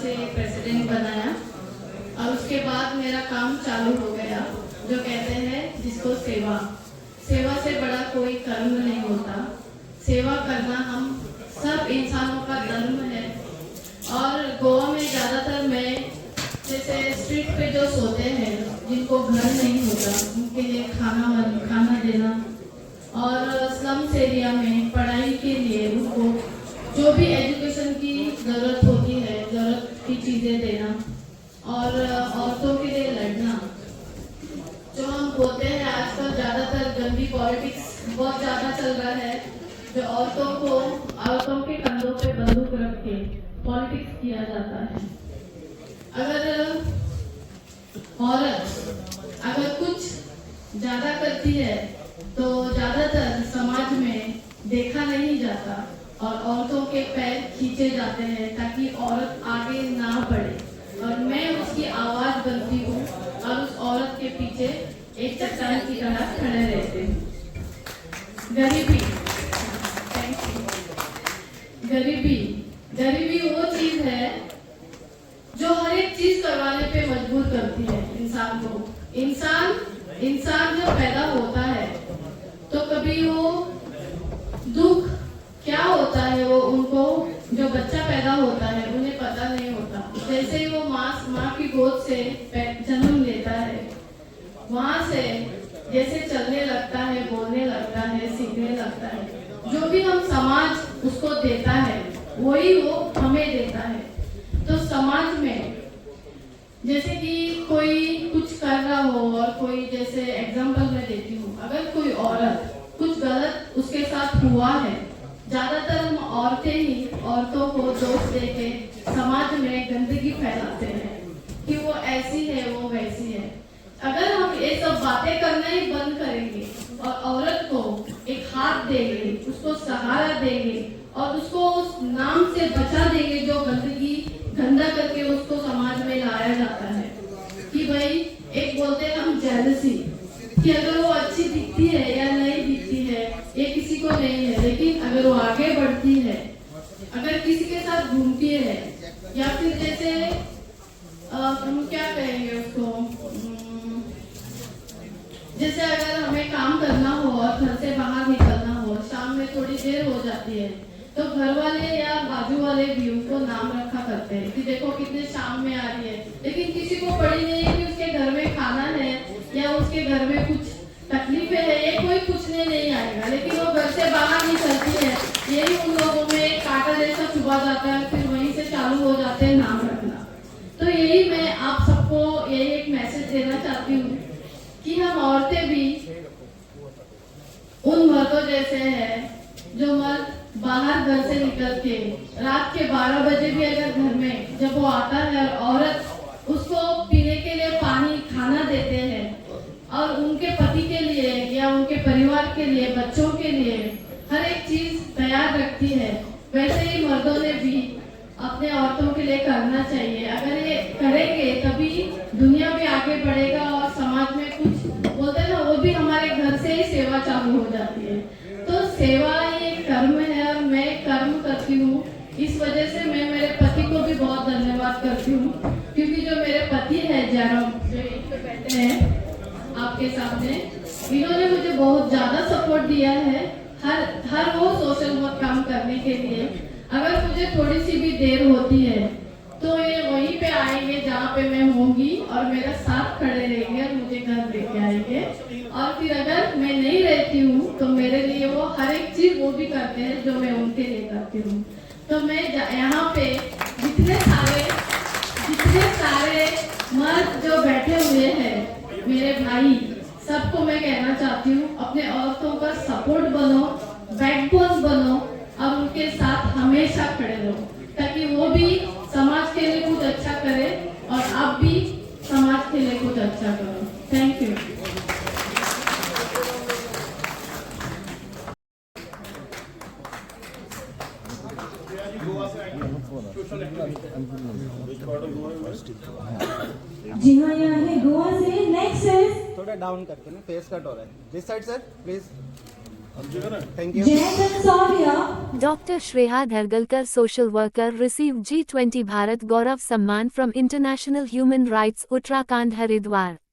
से प्रेसिडेंट बनाया और उसके बाद मेरा काम चालू हो गया। जो कहते हैं जिसको सेवा, सेवा से बड़ा कोई कर्म नहीं होता। सेवा करना हम सब इंसानों का धर्म है। और गोवा में ज़्यादातर मैं जैसे स्ट्रीट पे जो सोते हैं, जिनको घर नहीं होता, उनके लिए खाना देना, और स्लम्स एरिया में पढ़ाई के लिए उनको जो भी एजुकेशन की ज़रूरत होती है, ज़रूरत की चीज़ें देना, और औरतों के लिए लड़ना। जो हम बोलते हैं आजकल ज़्यादातर गंदी पॉलिटिक्स बहुत ज़्यादा चल रहा है, जो औरतों के कंधों पे बंदूक रख के पॉलिटिक्स किया जाता है। अगर औरत अगर कुछ ज़्यादा करती है तो ज़्यादातर समाज में देखा नहीं जाता और औरतों के पैर खींचे जाते हैं ताकि औरत आगे ना बढ़े। और मैं उसकी आवाज़ बनती हूँ और उस औरत के पीछे एक चट्टान की तरह खड़े रहते हैं। गरीबी वो चीज़ है जो हर एक चीज करवाने पे मजबूर करती है इंसान को। इंसान जब पैदा होता है तो कभी वो दुख क्या होता है, वो उनको जो बच्चा पैदा होता है उन्हें पता नहीं होता। जैसे ही वो माँ की गोद से जन्म लेता है, वहां से जैसे चलने लगता है, बोलने लगता है, सीखने लगता है, जो भी हम समाज उसको देता है वही वो हमें देता है। तो समाज में जैसे कि कोई कुछ कर रहा हो और कोई, जैसे एग्जांपल मैं देती हूँ, अगर कोई औरत कुछ गलत उसके साथ हुआ है, ज्यादातर हम औरतें ही औरतों को दोष देके समाज में गंदगी फैलाते हैं कि वो ऐसी है, वो वैसी है। अगर हम ये सब बातें करना ही बंद करेंगे और औरत को एक हाथ देंगे, उसको सहारा देंगे और उसको उस नाम से बचा देंगे जो गंदगी गंदा करके उसको समाज में लाया जाता है, कि भाई एक बोलते हैं हम जेलसी, कि अगर वो अच्छी दिखती है या नहीं दिखती है ये किसी को नहीं है, लेकिन अगर वो आगे बढ़ती है, अगर किसी के साथ घूमती है, या फिर जैसे हम क्या कहेंगे उसको, जैसे अगर हमें काम करना हो और घर से बाहर निकलना हो, शाम में थोड़ी देर हो जाती है, तो घर वाले या बाजू वाले भी उनको नाम रखा करते हैं कि देखो कितने शाम में आ रही है, लेकिन किसी को पड़ी नहीं है कि उसके घर में खाना है या उसके घर में कुछ तकलीफें है, ये कोई पूछने नहीं आएगा, लेकिन वो घर से बाहर निकलती है, यही उन लोगों में कांटा जैसा चुभा जाता है, फिर वहीं से चालू हो जाते हैं नाम रखना। तो यही मैं आप सबको यही एक मैसेज देना चाहती हूँ कि हम औरतें भी उन मर्दों जैसे हैं जो मर्द बाहर घर से निकल के रात के 12 बजे भी अगर घर में जब वो आता है और औरत उसको पीने के लिए पानी, खाना देते हैं और उनके पति के लिए या उनके परिवार के लिए, बच्चों के लिए हर एक चीज तैयार रखती है, वैसे ही मर्दों ने भी अपने औरतों के लिए करना चाहिए। अगर ये करेंगे तभी दुनिया भी आगे बढ़ेगा और समाज में कुछ बोलते हैं ना, वो भी हमारे घर से ही सेवा चालू हो जाती है। तो सेवा ये कर्म है और मैं कर्म करती हूँ। इस वजह से मैं मेरे पति को भी बहुत धन्यवाद करती हूँ, क्योंकि जो मेरे पति है जयराम, जो यहीं पे बैठे हैं आपके सामने, इन्होंने मुझे बहुत ज्यादा सपोर्ट दिया है हर वो सोशल वर्क काम करने के लिए। अगर मुझे थोड़ी सी भी देर होती है तो ये वहीं पे आएंगे जहाँ पे मैं होंगी और मेरा साथ खड़े रहेंगे और मुझे घर लेके आएंगे। और फिर अगर मैं नहीं रहती हूँ तो मेरे लिए वो हर एक चीज वो भी करते हैं जो मैं उनके लिए करती हूँ। तो मैं यहाँ पे जितने सारे मर्द जो बैठे हुए हैं, मेरे भाई, सबको मैं कहना चाहती हूँ, अपने औरतों का सपोर्ट बनो, बैकबोन बनो और उनके साथ हमेशा खड़े रहो, ताकि वो भी समाज के लिए कुछ अच्छा करे और आप भी समाज के लिए कुछ अच्छा करो। Thank you. जी हाँ, यहाँ है गोवा से। नेक्स्ट है, थोड़ा डाउन करके ना, फेस कट हो रहा है। This side sir please. Thank you. Dr. Shreya Dhargalkar, social worker, received G20 Bharat Gaurav Samman from International Human Rights, Uttarakhand, Haridwar.